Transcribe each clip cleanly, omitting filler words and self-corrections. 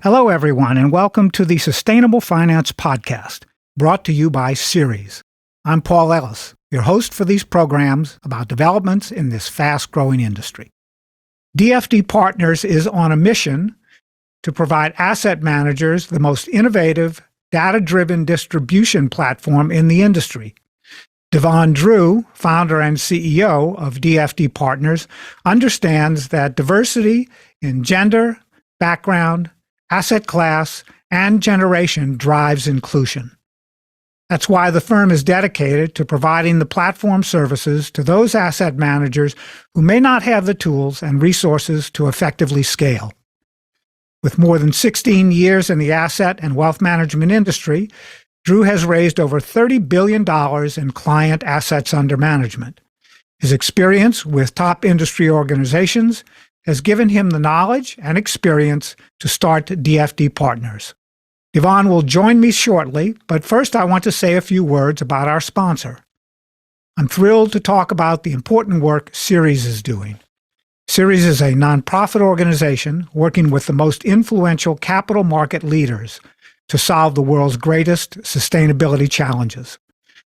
Hello, everyone, and welcome to the Sustainable Finance Podcast, brought to you by Ceres. I'm Paul Ellis, your host for these programs about developments in this fast-growing industry. DFD Partners is on a mission to provide asset managers the most innovative, data-driven distribution platform in the industry. Devon Drew, founder and CEO of DFD Partners, understands that diversity in gender, background, asset class, and generation drives inclusion. That's why the firm is dedicated to providing the platform services to those asset managers who may not have the tools and resources to effectively scale. With more than 16 years in the asset and wealth management industry, Drew has raised over $30 billion in client assets under management. His experience with top industry organizations has given him the knowledge and experience to start DFD Partners. Devon will join me shortly, but first I want to say a few words about our sponsor. I'm thrilled to talk about the important work Ceres is doing. Ceres is a nonprofit organization working with the most influential capital market leaders to solve the world's greatest sustainability challenges.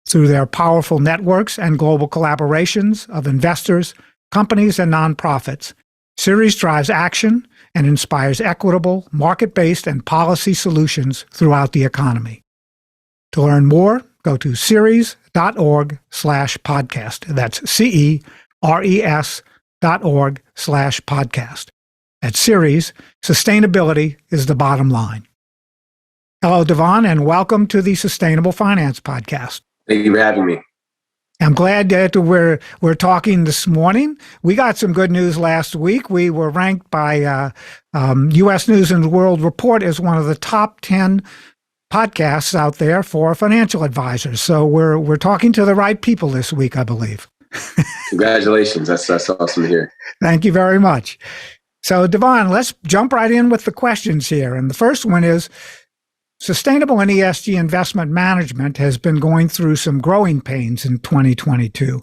Through their powerful networks and global collaborations of investors, companies, and nonprofits, Ceres drives action and inspires equitable, market-based, and policy solutions throughout the economy. To learn more, go to ceres.org/podcast. That's CERES.org/podcast. At Ceres, sustainability is the bottom line. Hello, Devon, and welcome to the Sustainable Finance Podcast. Thank you for having me. I'm glad that we're talking this morning. We got some good news last week. We were ranked by U.S. News and World Report as one of the top 10 podcasts out there for financial advisors. So we're talking to the right people this week, I believe. Congratulations. That's awesome to hear. Thank you very much. So, Devon, let's jump right in with the questions here. And the first one is, sustainable and ESG investment management has been going through some growing pains in 2022.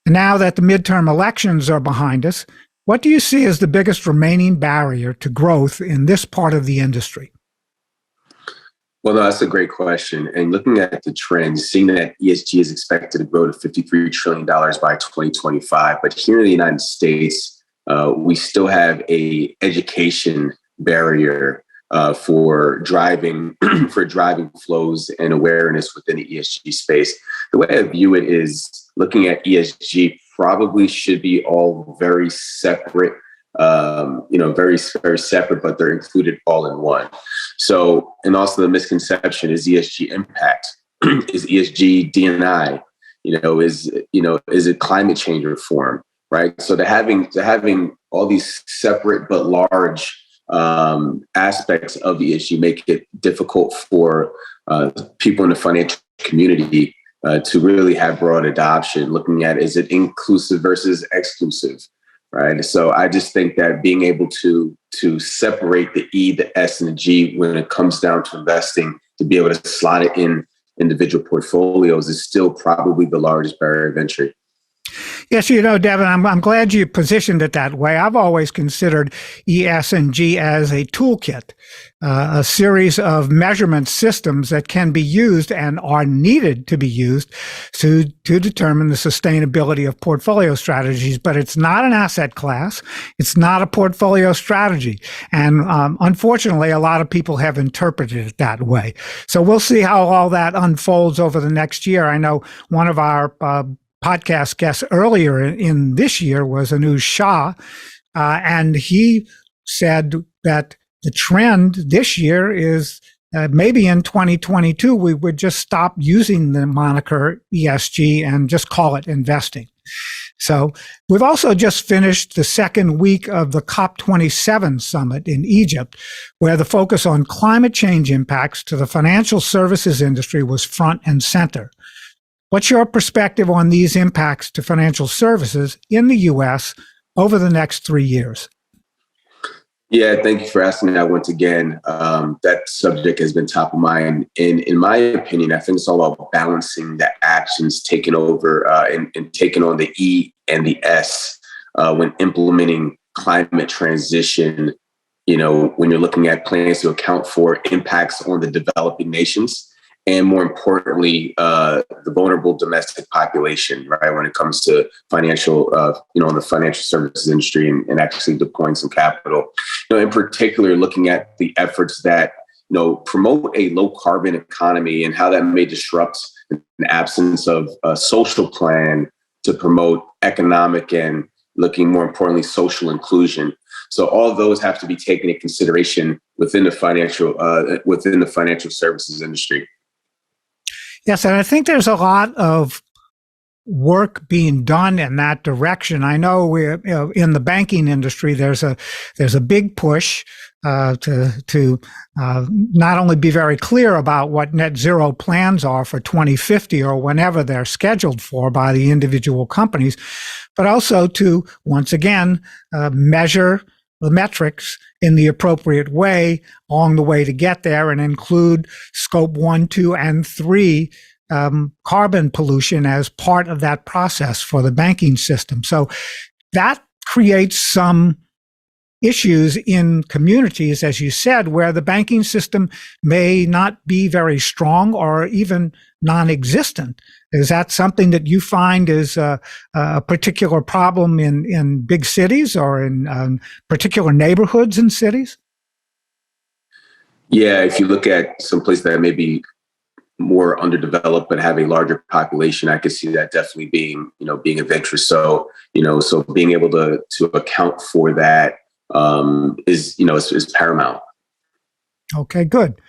And now that the midterm elections are behind us, what do you see as the biggest remaining barrier to growth in this part of the industry? Well, no, that's a great question. And looking at the trends, seeing that ESG is expected to grow to $53 trillion by 2025. But here in the United States, we still have an education barrier for driving flows and awareness within the ESG space. The way I view it is looking at ESG probably should be all very separate, very, very separate, but they're included all in one. So, and also the misconception is ESG impact, is ESG D&I, is it climate change reform, right? So to having all these separate but large aspects of the issue make it difficult for people in the financial community to really have broad adoption, looking at is it inclusive versus exclusive, right? So I just think that being able to separate the E, the S, and the G when it comes down to investing, to be able to slot it in individual portfolios is still probably the largest barrier of entry. Yes, Devon, I'm glad you positioned it that way. I've always considered E, S, and G as a toolkit, a series of measurement systems that can be used and are needed to be used to determine the sustainability of portfolio strategies. But it's not an asset class. It's not a portfolio strategy. And unfortunately, a lot of people have interpreted it that way. So we'll see how all that unfolds over the next year. I know one of our podcast guest earlier in this year was Anuj Shah, and he said that the trend this year is maybe in 2022, we would just stop using the moniker ESG and just call it investing. So we've also just finished the second week of the COP27 summit in Egypt, where the focus on climate change impacts to the financial services industry was front and center. What's your perspective on these impacts to financial services in the U.S. over the next 3 years? Yeah, thank you for asking that once again. That subject has been top of mind. In my opinion, I think it's all about balancing the actions taken over and taking on the E and the S when implementing climate transition when you're looking at plans to account for impacts on the developing nations, and more importantly, the vulnerable domestic population, right? When it comes to financial, in the financial services industry and actually deploying some capital, in particular, looking at the efforts that, promote a low carbon economy and how that may disrupt an absence of a social plan to promote economic and, looking more importantly, social inclusion. So all of those have to be taken into consideration within the financial services industry. Yes, and I think there's a lot of work being done in that direction. I know we're in the banking industry. There's a big push to not only be very clear about what net zero plans are for 2050 or whenever they're scheduled for by the individual companies, but also to once again measure the metrics in the appropriate way along the way to get there, and include scope 1, 2, and 3 carbon pollution as part of that process for the banking system. So that creates some issues in communities, as you said, where the banking system may not be very strong or even non-existent. Is that something that you find is a particular problem in big cities or in particular neighborhoods in cities? Yeah, if you look at some places that may be more underdeveloped but have a larger population, I could see that definitely being of interest. So, so being able to account for that is paramount. Okay, good.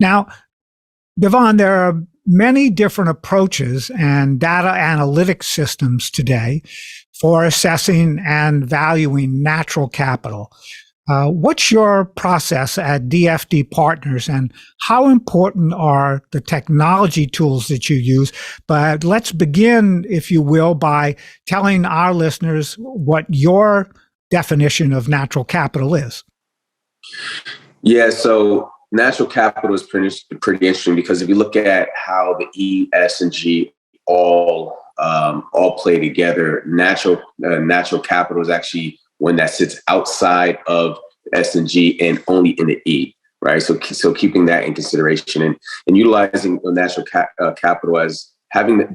Now, Devon, there are many different approaches and data analytics systems today for assessing and valuing natural capital. What's your process at DFD Partners, and how important are the technology tools that you use? But let's begin, if you will, by telling our listeners what your definition of natural capital is. Yeah, so natural capital is pretty interesting, because if you look at how the E, S, and G all play together, natural capital is actually one that sits outside of S and G and only in the E, right? So keeping that in consideration and utilizing natural capital as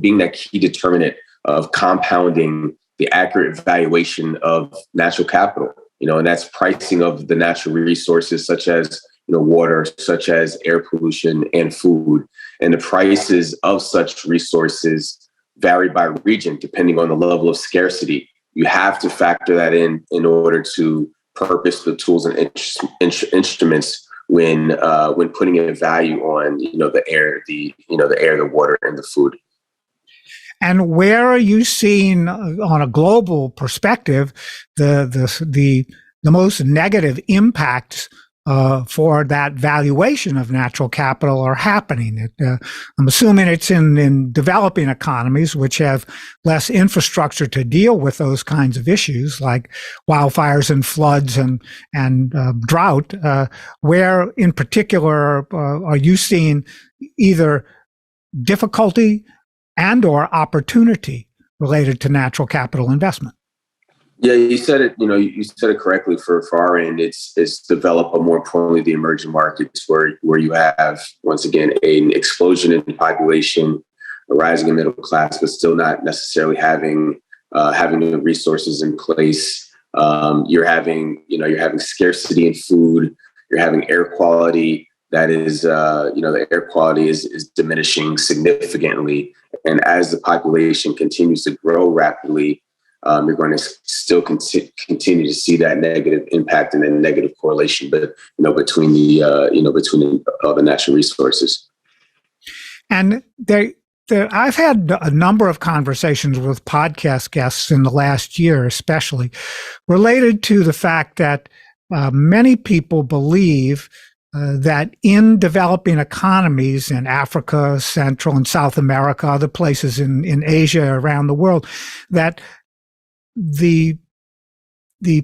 being that key determinant of compounding the accurate valuation of natural capital, and that's pricing of the natural resources such as water, such as air pollution and food. And the prices of such resources vary by region depending on the level of scarcity. You have to factor that in order to purpose the tools and instruments when putting a value on the air, the water, and the food. And where are you seeing, on a global perspective, the most negative impacts for that valuation of natural capital are happening? I'm assuming it's in developing economies, which have less infrastructure to deal with those kinds of issues like wildfires and floods and drought. Where in particular are you seeing either difficulty and or opportunity related to natural capital investment? Yeah, you said it. You said it correctly. For our end, it's develop, but more importantly, the emerging markets where you have once again an explosion in population, a rising middle class, but still not necessarily having the resources in place. You're having scarcity in food. You're having air quality that is the air quality is diminishing significantly, and as the population continues to grow rapidly, you're going to still continue to see that negative impact and then negative correlation, but between the natural resources. And I've had a number of conversations with podcast guests in the last year, especially related to the fact that many people believe that in developing economies in Africa, Central and South America, other places in Asia, around the world, that the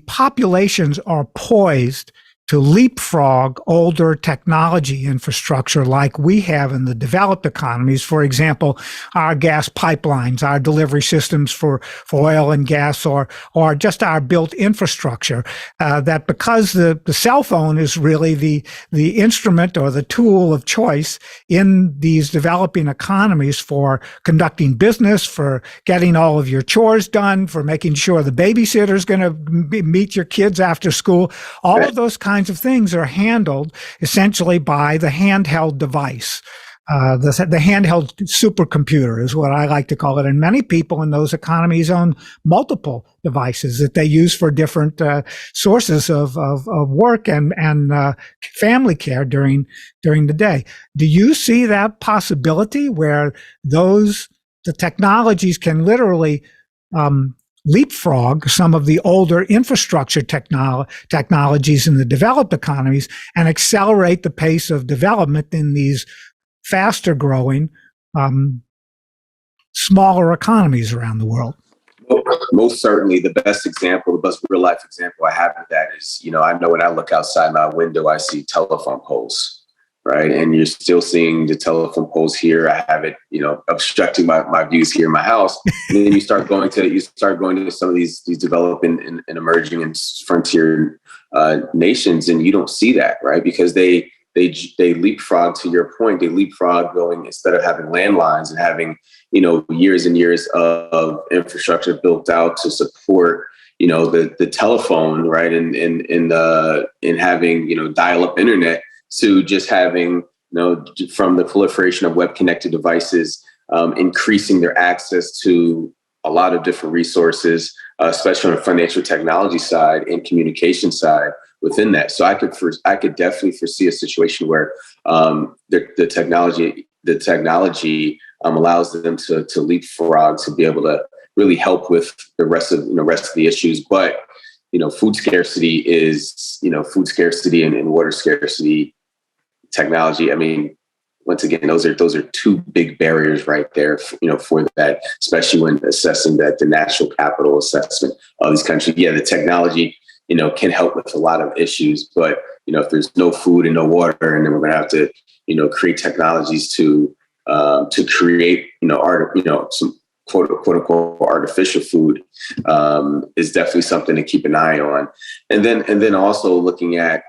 populations are poised to leapfrog older technology infrastructure like we have in the developed economies. For example, our gas pipelines, our delivery systems for oil and gas, or just our built infrastructure, that because the cell phone is really the instrument or the tool of choice in these developing economies for conducting business, for getting all of your chores done, for making sure the babysitter is going to meet your kids after school. All of those kinds of things are handled essentially by the handheld device. The handheld supercomputer is what I like to call it. And many people in those economies own multiple devices that they use for different sources of work and family care during the day. Do you see that possibility where the technologies can literally leapfrog some of the older infrastructure technologies in the developed economies and accelerate the pace of development in these faster growing, smaller economies around the world? Most certainly. The best example, the best real life example I have of that is, I know when I look outside my window, I see telephone poles, right? And you're still seeing the telephone poles here. I have it, obstructing my views here in my house. And then you start going to some of these developing and emerging and frontier nations, and you don't see that, right? Because they leapfrog, to your point, they leapfrog going, instead of having landlines and having, years and years of infrastructure built out to support, the telephone, right? And having, dial-up internet, to just having, from the proliferation of web connected devices, increasing their access to a lot of different resources, especially on the financial technology side and communication side within that. So I could definitely foresee a situation where the technology allows them to leapfrog, to be able to really help with the rest of the issues. But food scarcity and water scarcity, technology. I mean, once again, those are two big barriers right there, for that, especially when assessing the natural capital assessment of these countries. Yeah, the technology, can help with a lot of issues, but if there's no food and no water, and then we're going to have to, create technologies to create, some quote unquote artificial food, is definitely something to keep an eye on. And then also looking at,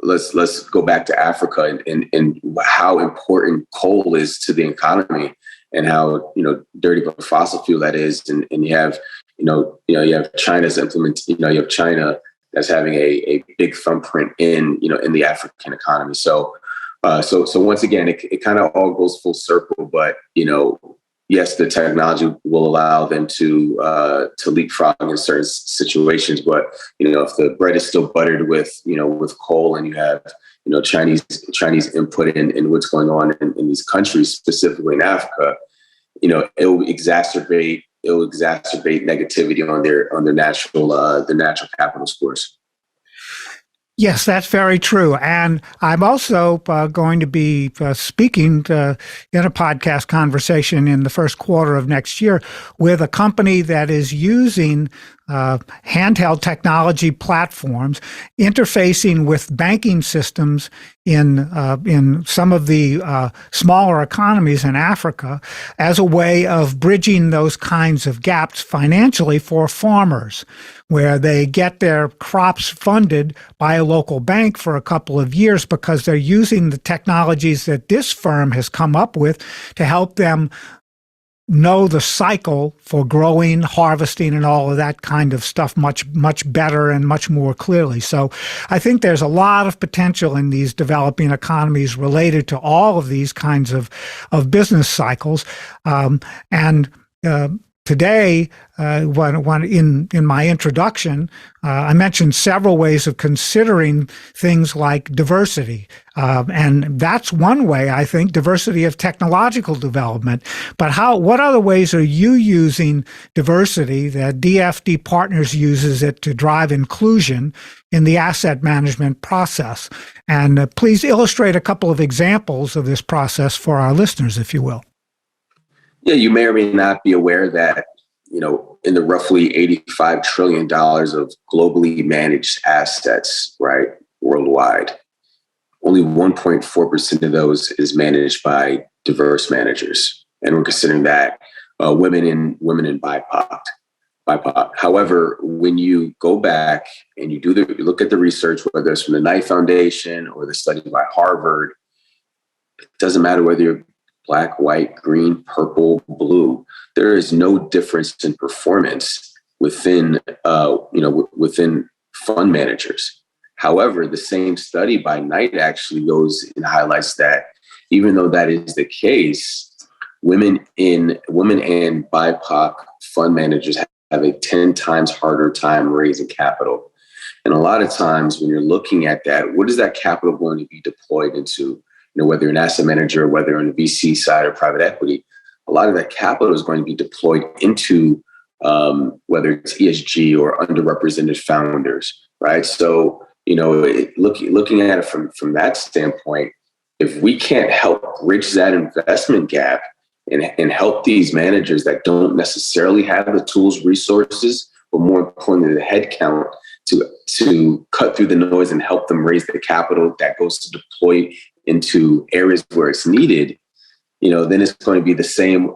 let's go back to Africa and how important coal is to the economy, and how, dirty of a fossil fuel that is. And you have, you have China's you have China that's having a big thumbprint in the African economy. So once again, it kind of all goes full circle, but, yes, the technology will allow them to leapfrog in certain situations. But, if the bread is still buttered with coal, and you have, Chinese input in what's going on in these countries, specifically in Africa, it will exacerbate negativity on their natural capital scores. Yes, that's very true. And I'm also going to be speaking in a podcast conversation in the first quarter of next year with a company that is using handheld technology platforms, interfacing with banking systems in some of the smaller economies in Africa as a way of bridging those kinds of gaps financially for farmers, where they get their crops funded by a local bank for a couple of years because they're using the technologies that this firm has come up with to help them know the cycle for growing, harvesting, and all of that kind of stuff much better and much more clearly. So I think there's a lot of potential in these developing economies related to all of these kinds of business cycles. Today, when in my introduction, I mentioned several ways of considering things like diversity. And that's one way, I think, diversity of technological development. But what other ways are you using diversity that DFD Partners uses it to drive inclusion in the asset management process? And please illustrate a couple of examples of this process for our listeners, if you will. Yeah, you may or may not be aware that, in the roughly $85 trillion of globally managed assets, right? worldwide. Only 1.4% of those is managed by diverse managers. And we're considering that women in BIPOC. However, when you go back and you look at the research, whether it's from the Knight Foundation or the study by Harvard, it doesn't matter whether you're black, white, green, purple, blue. There is no difference in performance within fund managers. However, the same study by Knight actually goes and highlights that even though that is the case, women and BIPOC fund managers have a 10 times harder time raising capital. And a lot of times when you're looking at that, what is that capital going to be deployed into? Whether you're an asset manager or whether on the VC side or private equity, a lot of that capital is going to be deployed into whether it's ESG or underrepresented founders, right? So, looking at it from that standpoint, if we can't help bridge that investment gap and help these managers that don't necessarily have the tools, resources, but more importantly, the headcount to cut through the noise and help them raise the capital that goes to deploy into areas where it's needed, then it's going to be the same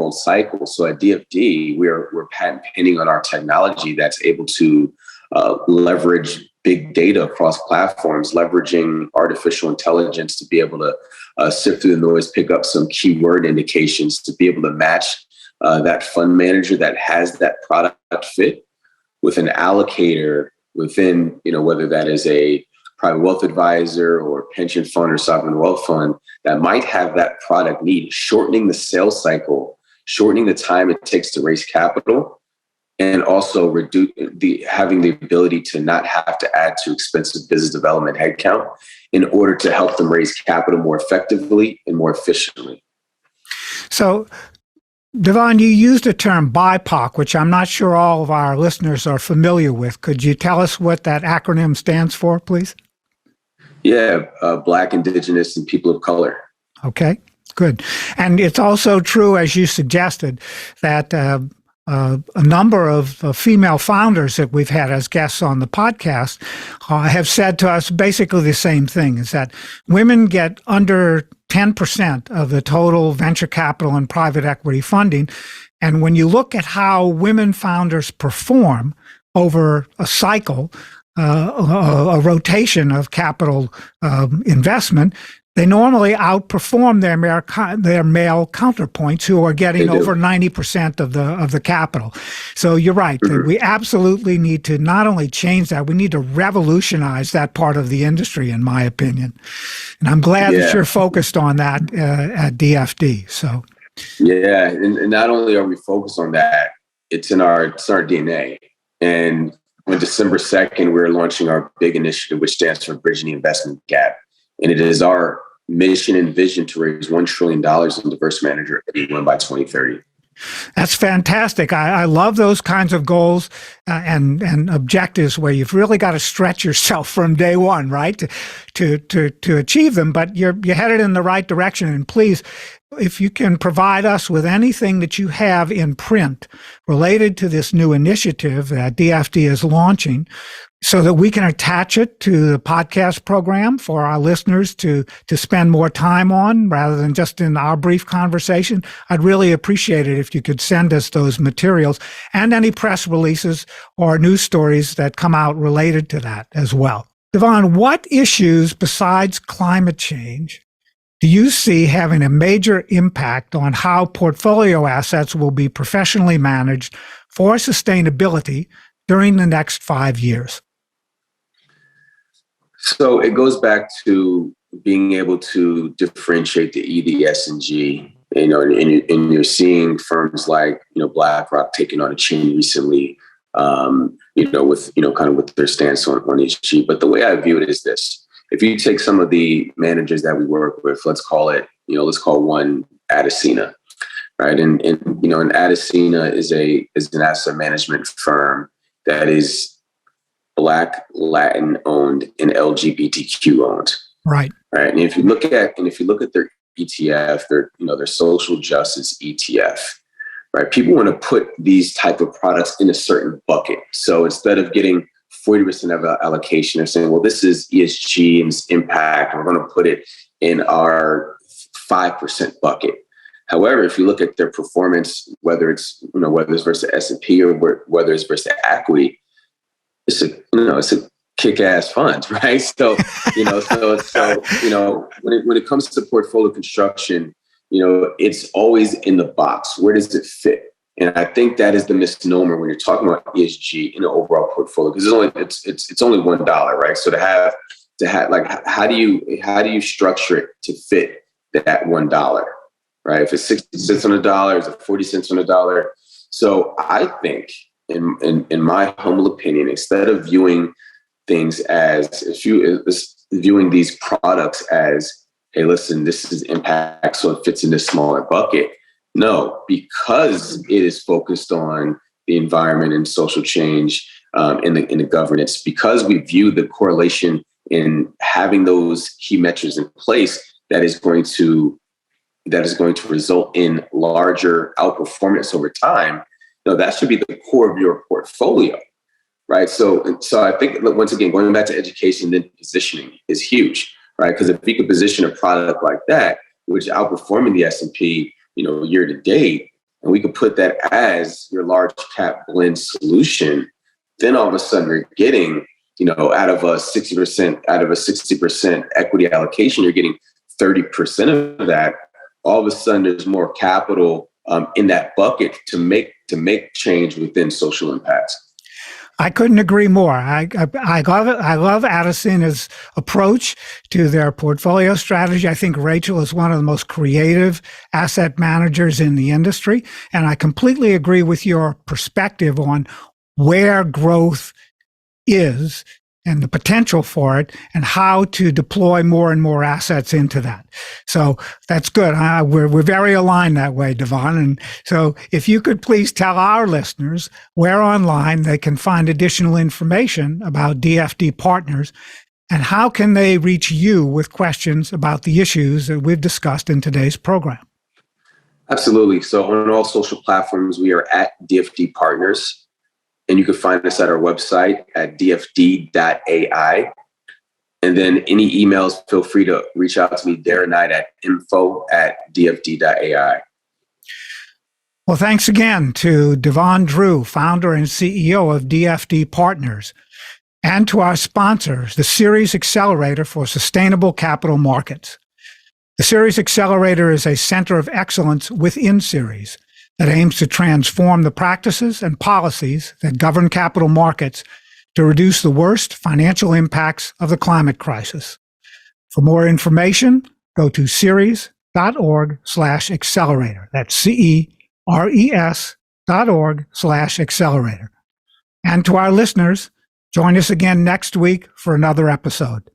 old cycle. So at DFD, we're patent pending on our technology that's able to leverage big data across platforms, leveraging artificial intelligence to be able to sift through the noise, pick up some keyword indications to be able to match that fund manager that has that product fit with an allocator within, whether that is a private wealth advisor or pension fund or sovereign wealth fund that might have that product need, shortening the sales cycle, shortening the time it takes to raise capital, and also having the ability to not have to add to expensive business development headcount in order to help them raise capital more effectively and more efficiently. So, Devon, you used the term BIPOC, which I'm not sure all of our listeners are familiar with. Could you tell us what that acronym stands for, please? Yeah, Black, Indigenous, and people of color. Okay, good. And it's also true, as you suggested, that a number of female founders that we've had as guests on the podcast have said to us basically the same thing, is that women get under 10% of the total venture capital and private equity funding. And when you look at how women founders perform over a cycle, a rotation of capital investment, they normally outperform their male counterpoints who are getting over 90% of the capital. So you're right. Mm-hmm. We absolutely need to not only change that, we need to revolutionize that part of the industry, in my opinion. And I'm glad that you're focused on that at DFD. So, yeah, and not only are we focused on that, it's in our DNA. And on December 2nd, we're launching our big initiative, which stands for Bridging the Investment Gap. And it is our mission and vision to raise $1 trillion in diverse manager AUM by 2030. That's fantastic. I love those kinds of goals and objectives where you've really got to stretch yourself from day one, right, to achieve them. But you're headed in the right direction. And please, if you can provide us with anything that you have in print related to this new initiative that DFD is launching, so that we can attach it to the podcast program for our listeners to spend more time on rather than just in our brief conversation, I'd really appreciate it if you could send us those materials and any press releases or news stories that come out related to that as well. Devon, what issues besides climate change do you see having a major impact on how portfolio assets will be professionally managed for sustainability during the next 5 years? So it goes back to being able to differentiate the E, the S, and G. And you're seeing firms like BlackRock taking on a chain recently, with their stance on ESG. But the way I view it is this: if you take some of the managers that we work with, let's call one Adesina, right? And Adesina is an asset management firm that is Black, Latin owned, and LGBTQ owned. Right. Right. And if you look at their ETF, their social justice ETF, right? People want to put these type of products in a certain bucket. So instead of getting 40% of our allocation. They're saying, well, this is ESG and its impact, and we're going to put it in our 5% bucket. However, if you look at their performance, whether it's versus the S&P or whether it's versus the equity, it's a kick-ass fund, right? So when it comes to portfolio construction, it's always in the box. Where does it fit? And I think that is the misnomer when you're talking about ESG in the overall portfolio, because it's only $1, right? So to have like, how do you structure it to fit that $1, right? If it's 60 cents on a dollar, is it 40 cents on a dollar? So I think, in my humble opinion, instead of viewing things viewing these products as, hey, listen, this is impact, so it fits in this smaller bucket. No, because it is focused on the environment and social change in the governance, because we view the correlation in having those key metrics in place, that is going to result in larger outperformance over time. That should be the core of your portfolio, right? So I think, once again, going back to education, then positioning is huge, right? Because if you could position a product like that, which is outperforming the S&P, year to date, and we could put that as your large cap blend solution, then all of a sudden you're getting, out of a 60% equity allocation, you're getting 30% of that. All of a sudden there's more capital in that bucket to make change within social impacts. I couldn't agree more. I love it. I love Addison's approach to their portfolio strategy. I think Rachel is one of the most creative asset managers in the industry. And I completely agree with your perspective on where growth is and the potential for it, and how to deploy more and more assets into that. So that's good. We're very aligned that way, Devon. And so if you could please tell our listeners where online they can find additional information about DFD Partners, and how can they reach you with questions about the issues that we've discussed in today's program. Absolutely. So on all social platforms, we are at DFD Partners. And you can find us at our website at dfd.ai. And then any emails, feel free to reach out to me day or night at info@dfd.ai. Well, thanks again to Devon Drew, founder and CEO of DFD Partners, and to our sponsors, the Ceres Accelerator for Sustainable Capital Markets. The Ceres Accelerator is a center of excellence within Ceres that aims to transform the practices and policies that govern capital markets to reduce the worst financial impacts of the climate crisis. For more information, go to ceres.org/accelerator. That's CERES.org/accelerator. And to our listeners, join us again next week for another episode.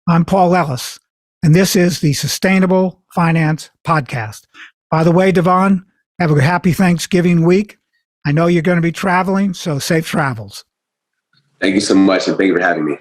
I'm Paul Ellis, and this is the Sustainable Finance Podcast. By the way, Devon, have a happy Thanksgiving week. I know you're going to be traveling, so safe travels. Thank you so much, and thank you for having me.